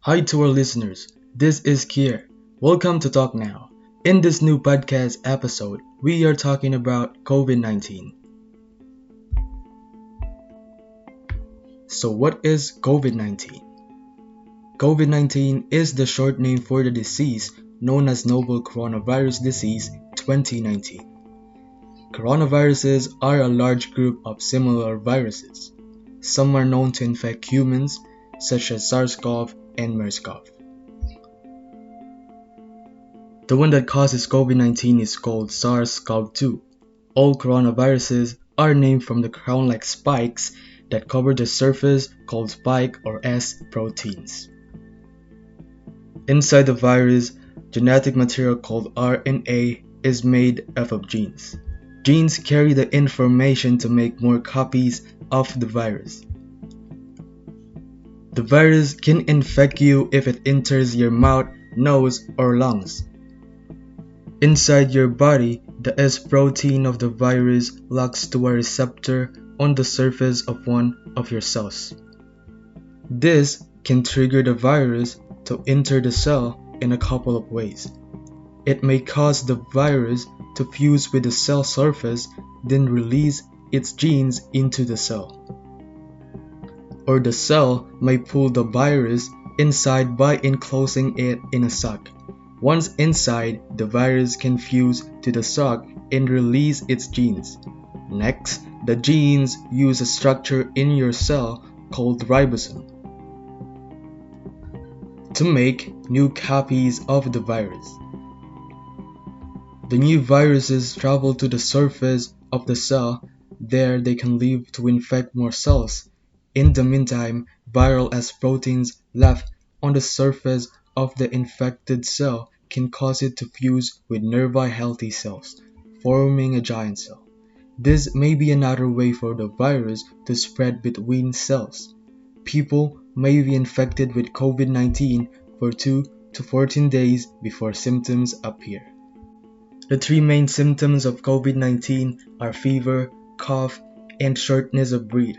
Hi to our listeners. This is Kier. Welcome to Talk Now. In this new podcast episode, we are talking about COVID-19. So, what is COVID-19? COVID-19 is the short name for the disease known as novel coronavirus disease 2019. Coronaviruses are a large group of similar viruses. Some are known to infect humans, such as SARS-CoV and MERS-CoV. The one that causes COVID-19 is called SARS-CoV-2. All coronaviruses are named from the crown-like spikes that cover the surface called spike or S proteins. Inside the virus, genetic material called RNA is made up of genes. Genes carry the information to make more copies of the virus. The virus can infect you if it enters your mouth, nose, or lungs. Inside your body, the S protein of the virus locks to a receptor on the surface of one of your cells. This can trigger the virus to enter the cell in a couple of ways. It may cause the virus to fuse with the cell surface, then release its genes into the cell. Or the cell may pull the virus inside by enclosing it in a sac. Once inside, the virus can fuse to the sac and release its genes. Next, the genes use a structure in your cell called ribosome to make new copies of the virus. The new viruses travel to the surface of the cell. There they can live to infect more cells. In the meantime, viral S proteins left on the surface of the infected cell can cause it to fuse with nearby healthy cells, forming a giant cell. This may be another way for the virus to spread between cells. People may be infected with COVID-19 for 2 to 14 days before symptoms appear. The three main symptoms of COVID-19 are fever, cough, and shortness of breath.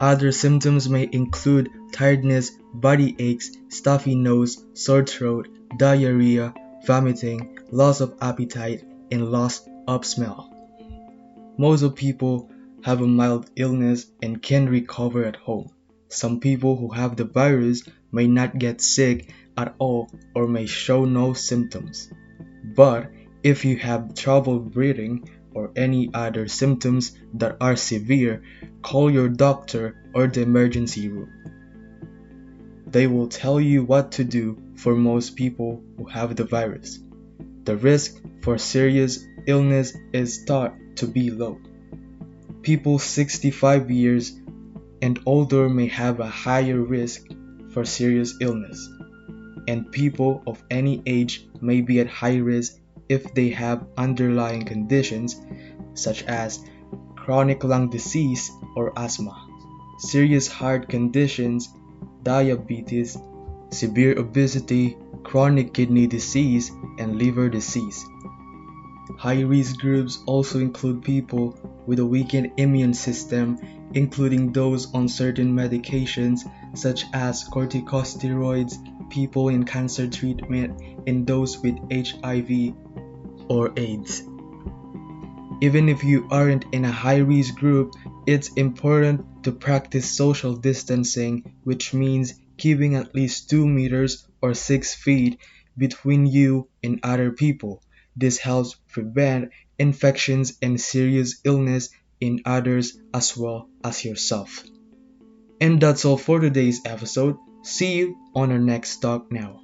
Other symptoms may include tiredness, body aches, stuffy nose, sore throat, diarrhea, vomiting, loss of appetite, and loss of smell. Most of people have a mild illness and can recover at home. Some people who have the virus may not get sick at all or may show no symptoms. But if you have trouble breathing or any other symptoms that are severe, call your doctor or the emergency room. They will tell you what to do for most people who have the virus. The risk for serious illness is thought to be low. People 65 years and older may have a higher risk for serious illness, and people of any age may be at high risk if they have underlying conditions such as chronic lung disease or asthma, serious heart conditions, diabetes, severe obesity, chronic kidney disease, and liver disease. High-risk groups also include people with a weakened immune system, including those on certain medications such as corticosteroids, people in cancer treatment, and those with HIV or AIDS. Even if you aren't in a high-risk group, it's important to practice social distancing, which means keeping at least 2 meters or 6 feet between you and other people. This helps prevent infections and serious illness in others as well as yourself. And that's all for today's episode. See you on our next Talk Now.